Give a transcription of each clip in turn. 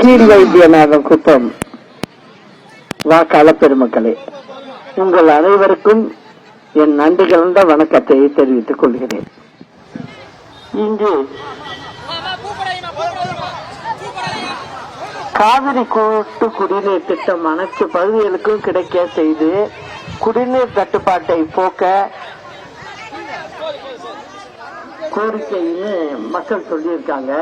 கீழ் வைத்தியநாதன் குப்பம் வாக்காள பெருமக்களே, உங்கள் அனைவருக்கும் என் நன்றி கலந்த வணக்கத்தை தெரிவித்துக் கொள்கிறேன். இங்கு காவிரி கூட்டு குடிநீர் திட்டம் அனைத்து பகுதிகளுக்கும் கிடைக்க செய்து குடிநீர் தட்டுப்பாட்டை போக்க கோரிக்கைன்னு மக்கள் சொல்லியிருக்காங்க.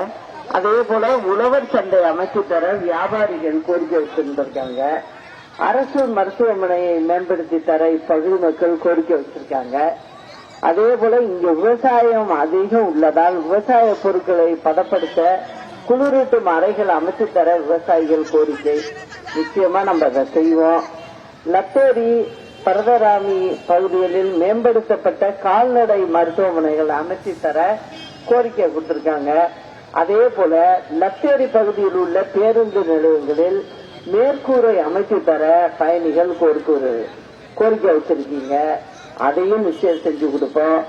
அதே போல உழவர் சந்தை அமைத்து தர வியாபாரிகள் கோரிக்கை வச்சிருந்திருக்காங்க. அரசு மருத்துவமனையை மேம்படுத்தி தர இப்பகுதி மக்கள் கோரிக்கை வச்சிருக்காங்க. அதே போல இங்க விவசாயம் அதிகம் உள்ளதால் விவசாய பொருட்களை பதப்படுத்த குளிரூட்டும் அறைகள் அமைத்து தர விவசாயிகள் கோரிக்கை. நிச்சயமா நம்ம அதை செய்வோம். லத்தேரி பரதராமி பகுதிகளில் மேம்படுத்தப்பட்ட கால்நடை மருத்துவமனைகள் அமைத்து தர கோரிக்கை கொடுத்திருக்காங்க. அதே போல லத்தேரி பகுதியில் உள்ள பேருந்து நிலையங்களில் மேற்கூரை அமைத்து தர பயணிகள் கோரிக்கை வச்சிருக்கீங்க. அதையும் நிச்சயம் செஞ்சு கொடுப்போம்.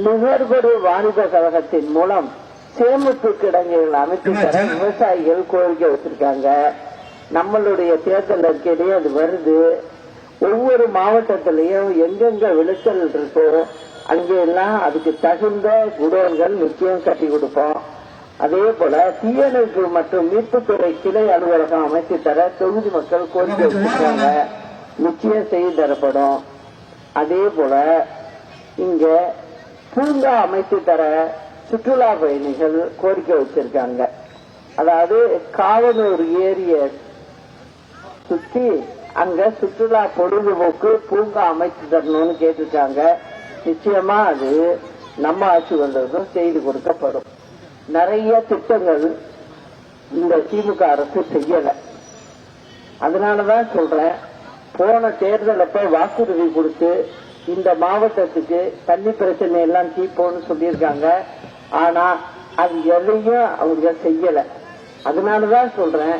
நுகர்வோர் வாணிப கழகத்தின் மூலம் சேமிப்பு கிடங்குகள் அமைத்து தர விவசாயிகள் கோரிக்கை வச்சிருக்காங்க. நம்மளுடைய தேர்தல் அறிக்கையிலேயே அது வருது. ஒவ்வொரு மாவட்டத்திலையும் எங்கெங்க விளைச்சல் இருக்கோ அங்கெல்லாம் அதுக்கு தகுந்த குடோன்கள் நிச்சயம் கட்டி கொடுப்போம். அதே போல தீயணைப்பு மற்றும் மீட்புத்துறை கிளை அலுவலகம் அமைத்து தர தொகுதி மக்கள் கோரிக்கை வச்சிருக்காங்க. நிச்சயம் செய்து தரப்படும். அதே போல இங்க பூங்கா அமைத்து தர சுற்றுலா பயணிகள் கோரிக்கை வச்சிருக்காங்க. அதாவது காவனூர் ஏரிய சுற்றி அங்க சுற்றுலா பொழுதுபோக்கு பூங்கா அமைத்து தரணும்னு கேட்டிருக்காங்க. நிச்சயமா அது நம்ம ஆட்சி வந்ததும் செய்து கொடுக்கப்படும். நிறைய திட்டங்கள் இந்த திமுக அரசு செய்யல. அதனாலதான் சொல்றேன், போன தேர்தல் அப்ப வாக்குறுதி கொடுத்து இந்த மாவட்டத்துக்கு தண்ணி பிரச்சனை எல்லாம் தீர்ப்போம்னு சொல்லியிருக்காங்க. ஆனா அது எதையும் அவங்க செய்யல. அதனாலதான் சொல்றேன்,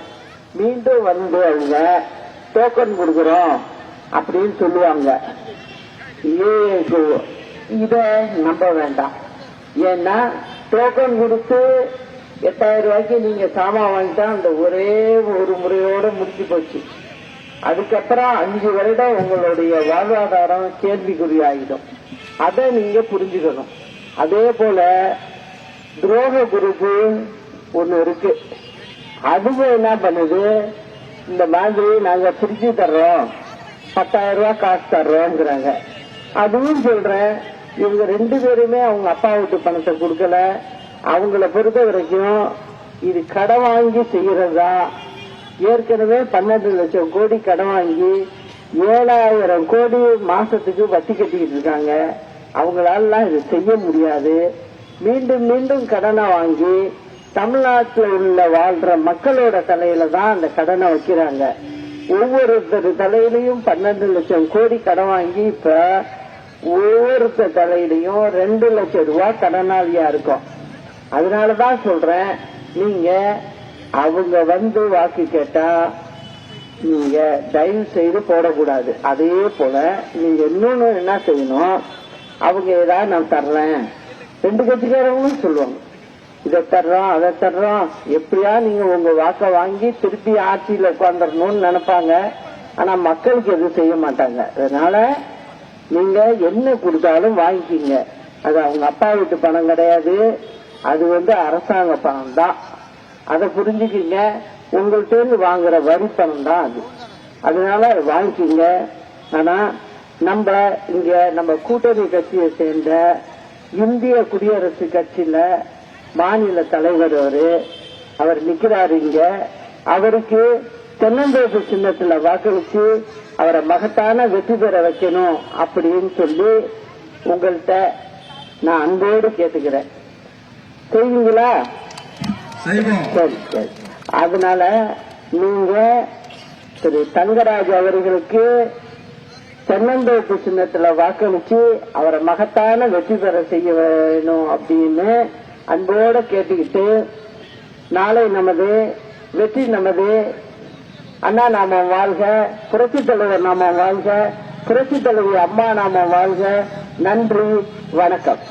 மீண்டும் வந்து அவங்க டோக்கன் கொடுக்கிறோம் அப்படின்னு சொல்லுவாங்க. இத நம்ப வேண்டாம். ஏன்னா டோக்கன் கொடுத்து 8000 ரூபாய்க்கு நீங்க சாமான் வாங்கிட்டா அந்த ஒரே ஒரு முறையோட முடிச்சு போச்சு. அதுக்கப்புறம் 5 வருடம் உங்களுடைய வாழ்வாதாரம் கேள்விக்குறி ஆகிடும். அதை நீங்க புரிஞ்சுக்கணும். அதே போல துரோக குரூப் ஒண்ணு இருக்கு. அதுவும் என்ன பண்ணுது, இந்த மாதிரி நாங்க பிரிச்சு தர்றோம், 10,000 ரூபாய் காசு தர்றோம்ங்கிறாங்க. அதுவும் சொல்றேன், இவங்க 2 பேருமே அவங்க அப்பா வீட்டு பணத்தை கொடுக்கல. அவங்கள பொறுத்த வரைக்கும் இது கடன் வாங்கி செய்யறதா. ஏற்கனவே 12 லட்சம் கோடி கடன் வாங்கி 7,000 கோடி மாசத்துக்கு வட்டி கட்டிக்கிட்டு இருக்காங்க. அவங்களால இது செய்ய முடியாது. மீண்டும் மீண்டும் கடனை வாங்கி தமிழ்நாட்டில் உள்ள வாழ்ற மக்களோட தலையில தான் அந்த கடனை வைக்கிறாங்க. ஒவ்வொருத்தர் தலையிலையும் 12 லட்சம் கோடி கடன் வாங்கி இப்ப ஒவ்வொருத்தர் தலையிலையும் 2 லட்சம் ரூபாய் கடனாளியா இருக்கும். அதனாலதான் சொல்றேன், நீங்க அவங்க வந்து வாக்கு கேட்டா நீங்க தயவு செய்து போடக்கூடாது. அதே போல நீங்க இன்னொன்னு என்ன செய்யணும், அவங்க ஏதாவது நான் தர்றேன், 2 கட்சிக்காரங்களும் சொல்லுவாங்க, இதை தர்றோம் அதை தர்றோம், எப்படியா நீங்க உங்க வாக்க வாங்கி திருப்பி ஆட்சியில உட்காந்துடணும்னு நினைப்பாங்க. ஆனா மக்களுக்கு எதுவும் செய்ய மாட்டாங்க. அதனால நீங்க என்ன கொடுத்தாலும் வாங்கிக்கிங்க. அது அவங்க அப்பா வீட்டு பணம் கிடையாது, அது அரசாங்க பணம் தான். அதை புரிஞ்சுக்கிங்க. உங்கள்கிட்ட வாங்குற வரி பணம் தான் அது. அதனால வாங்கிக்கிங்க. ஆனா நம்ம கூட்டணி கட்சியை சேர்ந்த இந்திய குடியரசு கட்சியில மாநில தலைவர் அவர் நிக்கிறாரு இங்க. அவருக்கு தென்னந்தோப்பு சின்னத்துல வாக்களிச்சு அவரை மகத்தான வெற்றி பெற வைக்கணும் அப்படின்னு சொல்லி உங்கள்கிட்ட நான் அன்போடு கேட்டுக்கிறேன். செய்வீங்களா? சரி சரி. அதனால நீங்க திரு தங்கராஜ் அவர்களுக்கு தென்னந்தோப்பு சின்னத்துல வாக்களிச்சு அவரை மகத்தான வெற்றி பெற செய்ய வேணும் அப்படின்னு அன்போட கேட்டுக்கிட்டு, நாளை நமது வெற்றி நமது, அண்ணா நாமம் வாழ்க, புரட்சி தலைவர் நாமம் வாழ்க, புரட்சி தலைவி அம்மா நாமம் வாழ்க. நன்றி, வணக்கம்.